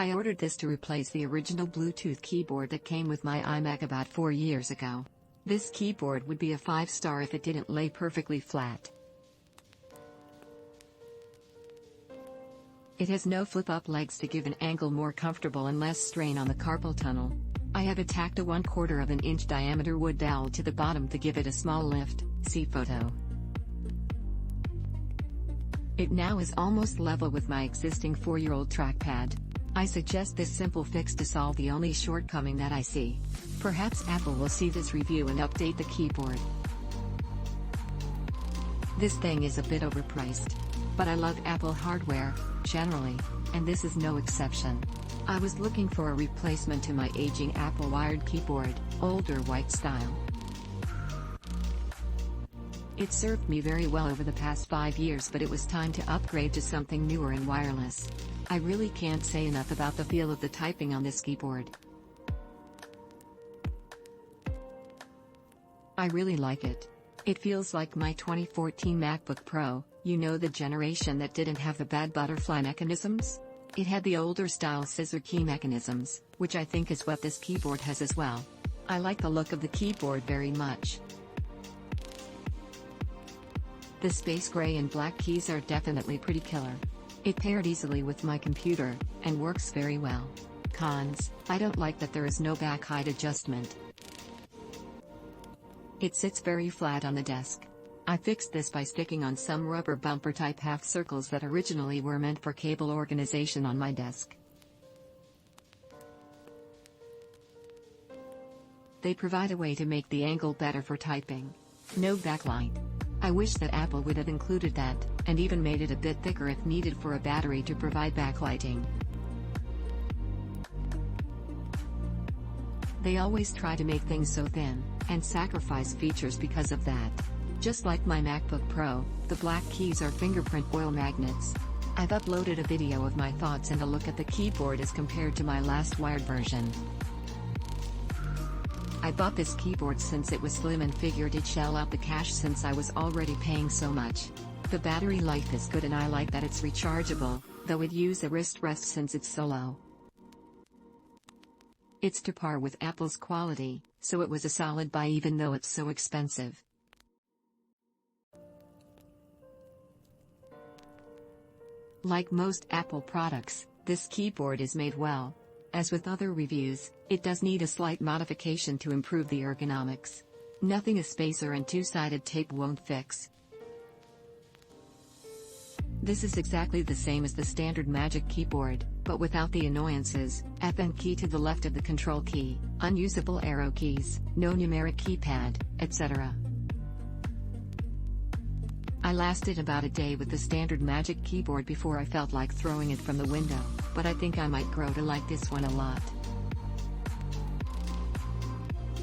I ordered this to replace the original Bluetooth keyboard that came with my iMac about 4 years ago. This keyboard would be a 5-star if it didn't lay perfectly flat. It has no flip-up legs to give an angle more comfortable and less strain on the carpal tunnel. I have attacked a 1/4 of an inch diameter wood dowel to the bottom to give it a small lift, see photo. It now is almost level with my existing 4-year-old trackpad. I suggest this simple fix to solve the only shortcoming that I see. Perhaps Apple will see this review and update the keyboard. This thing is a bit overpriced. But I love Apple hardware, generally, and this is no exception. I was looking for a replacement to my aging Apple wired keyboard, older white style. It served me very well over the past 5 years, but it was time to upgrade to something newer and wireless. I really can't say enough about the feel of the typing on this keyboard. I really like it. It feels like my 2014 MacBook Pro, you know, the generation that didn't have the bad butterfly mechanisms? It had the older style scissor key mechanisms, which I think is what this keyboard has as well. I like the look of the keyboard very much. The space gray and black keys are definitely pretty killer. It paired easily with my computer, and works very well. Cons: I don't like that there is no back height adjustment. It sits very flat on the desk. I fixed this by sticking on some rubber bumper type half circles that originally were meant for cable organization on my desk. They provide a way to make the angle better for typing. No backlight. I wish that Apple would have included that, and even made it a bit thicker if needed for a battery to provide backlighting. They always try to make things so thin, and sacrifice features because of that. Just like my MacBook Pro, the black keys are fingerprint oil magnets. I've uploaded a video of my thoughts and a look at the keyboard as compared to my last wired version. I bought this keyboard since it was slim and figured it'd shell out the cash since I was already paying so much. The battery life is good and I like that it's rechargeable, though it'd use a wrist rest since it's so low. It's to par with Apple's quality, so it was a solid buy even though it's so expensive. Like most Apple products, this keyboard is made well. As with other reviews, it does need a slight modification to improve the ergonomics. Nothing a spacer and two-sided tape won't fix. This is exactly the same as the standard Magic Keyboard, but without the annoyances: FN key to the left of the control key, unusable arrow keys, no numeric keypad, etc. I lasted about a day with the standard Magic Keyboard before I felt like throwing it from the window, but I think I might grow to like this one a lot.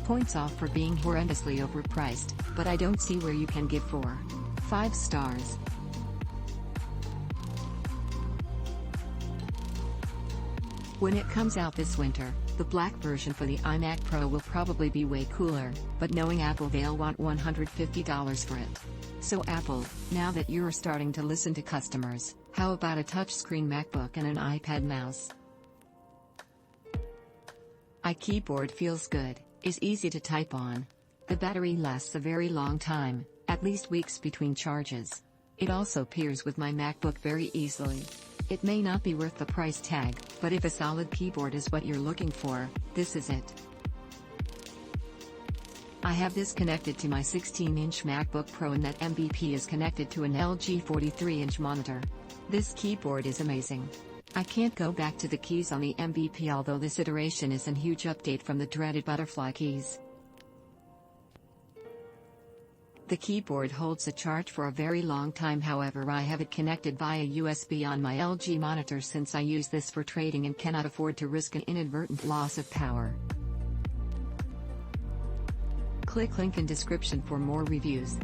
Points off for being horrendously overpriced, but I don't see where you can give 4.5 stars. When it comes out this winter, the black version for the iMac Pro will probably be way cooler, but knowing Apple, they'll want $150 for it. So Apple, now that you're starting to listen to customers, how about a touchscreen MacBook and an iPad mouse? iKeyboard feels good, is easy to type on. The battery lasts a very long time, at least weeks between charges. It also pairs with my MacBook very easily. It may not be worth the price tag, but if a solid keyboard is what you're looking for, this is it. I have this connected to my 16-inch MacBook Pro and that MVP is connected to an LG 43-inch monitor. This keyboard is amazing. I can't go back to the keys on the MVP, although this iteration is a huge update from the dreaded butterfly keys. The keyboard holds a charge for a very long time, however I have it connected via USB on my LG monitor since I use this for trading and cannot afford to risk an inadvertent loss of power. Click link in description for more reviews.